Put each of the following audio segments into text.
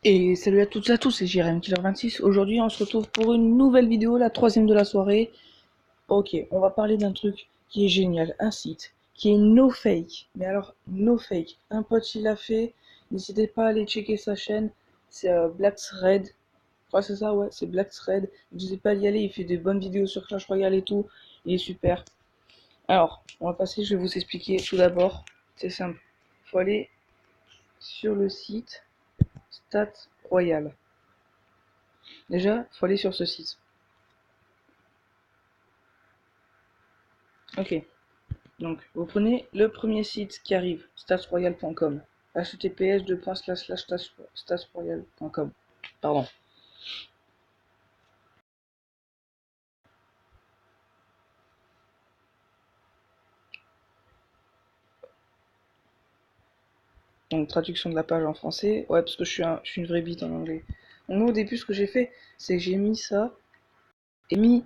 Et salut à toutes et à tous, c'est JRM Killer 26. Aujourd'hui, on se retrouve pour une nouvelle vidéo, la troisième de la soirée. Ok, on va parler d'un truc qui est génial, un site qui est no fake. Mais alors, no fake. Un pote, il l'a fait. N'hésitez pas à aller checker sa chaîne. C'est Black Thread. Je crois que c'est ça, ouais, c'est Black Thread. N'hésitez pas à y aller, il fait des bonnes vidéos sur Clash Royale et tout. Il est super. Alors, on va passer, je vais vous expliquer tout d'abord. C'est simple. Il faut aller sur le site Stats Royale. Déjà, il faut aller sur ce site. Ok, donc vous prenez le premier site qui arrive, statsroyal.com. https://statsroyal.com. Pardon. Donc traduction de la page en français. Ouais, parce que je suis une vraie bite en anglais. Donc moi au début ce que j'ai fait, c'est que j'ai mis ça et mis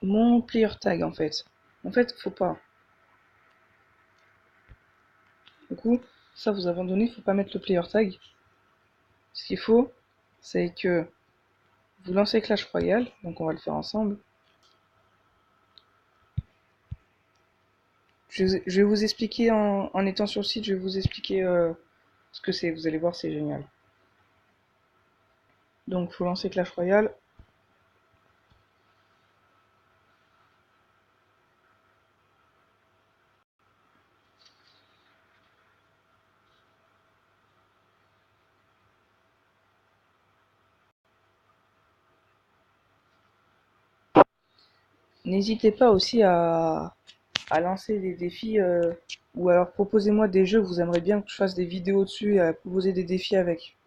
mon player tag en fait. En fait, faut pas. Du coup, ça vous abandonnez, faut pas mettre le player tag. Ce qu'il faut, c'est que vous lancez Clash Royale, donc on va le faire ensemble. Je vais vous expliquer en étant sur le site, je vais vous expliquer ce que c'est. Vous allez voir, c'est génial. Donc, faut lancer Clash Royale. N'hésitez pas aussi à lancer des défis ou alors proposez-moi des jeux que vous aimeriez bien que je fasse des vidéos dessus et à proposer des défis avec.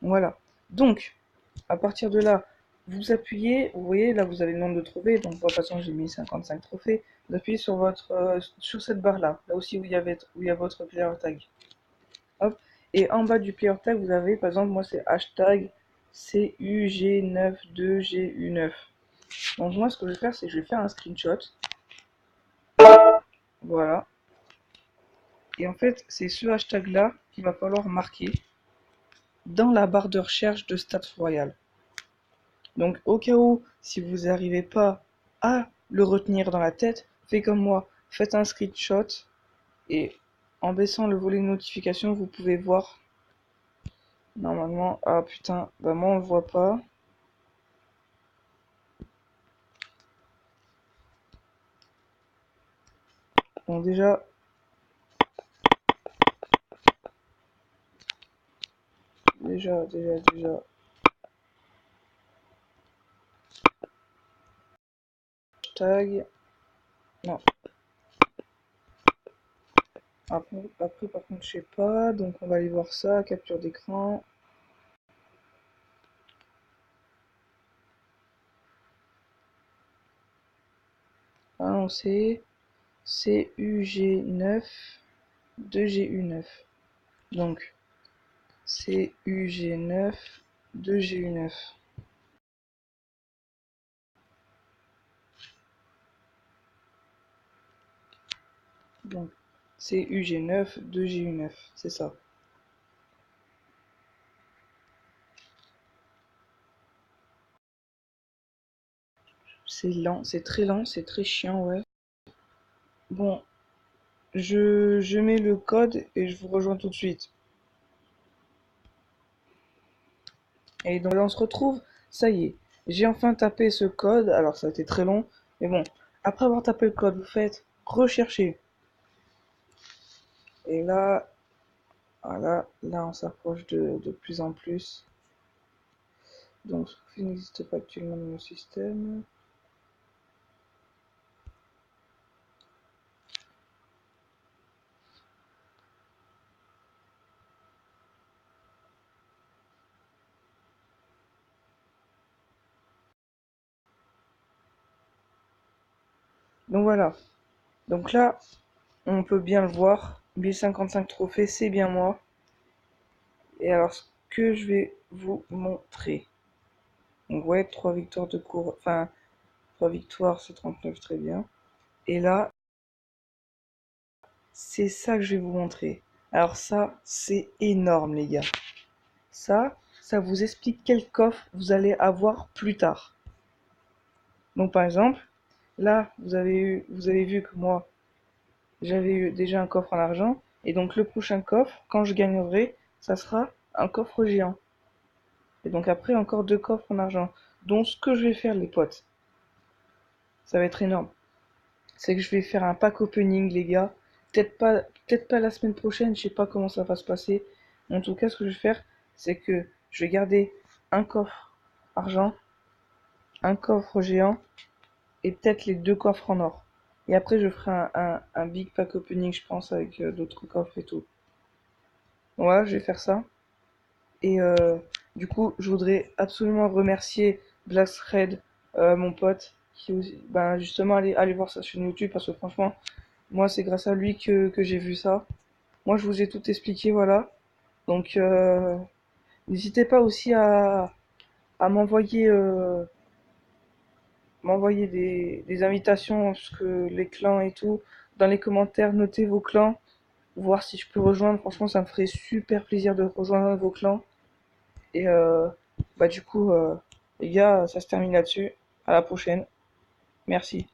Voilà. Donc, à partir de là, vous appuyez, vous voyez, là vous avez le nombre de trophées, donc de toute façon j'ai mis 55 trophées. Vous appuyez sur sur cette barre là, là aussi où où il y a votre player tag. Hop. Et en bas du player tag, vous avez, par exemple, moi c'est hashtag CUG92GU9. Donc moi ce que je vais faire, c'est que je vais faire un screenshot. Voilà. Et en fait, c'est ce hashtag là qu'il va falloir marquer dans la barre de recherche de Stats Royale. Donc au cas où, si vous n'arrivez pas à le retenir dans la tête, faites comme moi, faites un screenshot et en baissant le volet de notification, vous pouvez voir normalement. Ah putain, bah moi on le voit pas. Bon déjà, déjà. Hashtag. Non. Après par contre je sais pas, donc on va aller voir ça, capture d'écran. Ah non, c'est CUG9 2GU9. Donc CUG9 2GU9. Donc CUG9 2GU9, c'est ça. C'est lent, c'est très lent, c'est très chiant, ouais. Bon, je mets le code et je vous rejoins tout de suite. Et donc là on se retrouve, ça y est, j'ai enfin tapé ce code, alors ça a été très long, mais bon, après avoir tapé le code, vous faites rechercher. Et là, voilà, là on s'approche de plus en plus. Donc ce n'existe pas actuellement dans le système. Donc voilà, donc là, on peut bien le voir, 1055 trophées, c'est bien moi. Et alors ce que je vais vous montrer. Donc ouais, 3 victoires de cours, enfin 3 victoires, c'est 39, très bien. Et là, c'est ça que je vais vous montrer. Alors ça, c'est énorme les gars. Ça, ça vous explique quel coffre vous allez avoir plus tard. Donc par exemple, là, vous avez vu que moi, j'avais eu déjà un coffre en argent, et donc le prochain coffre, quand je gagnerai, ça sera un coffre géant. Et donc après, encore 2 coffres en argent. Donc ce que je vais faire, les potes, ça va être énorme. C'est que je vais faire un pack opening, les gars. Peut-être pas la semaine prochaine, je sais pas comment ça va se passer. En tout cas, ce que je vais faire, c'est que je vais garder un coffre argent, un coffre géant, et peut-être les 2 coffres en or. Et après, je ferai un big pack opening, je pense, avec d'autres coffres et tout. Voilà, je vais faire ça. Et du coup, je voudrais absolument remercier Blackthread, mon pote, qui aussi, ben justement, allez voir sa chaîne YouTube parce que franchement, moi, c'est grâce à lui que j'ai vu ça. Moi, je vous ai tout expliqué, voilà. Donc, n'hésitez pas aussi à m'envoyer des invitations, parce que les clans et tout, dans les commentaires, notez vos clans, voir si je peux rejoindre. Franchement, ça me ferait super plaisir de rejoindre vos clans. Et bah du coup, les gars, ça se termine là-dessus. À la prochaine. Merci.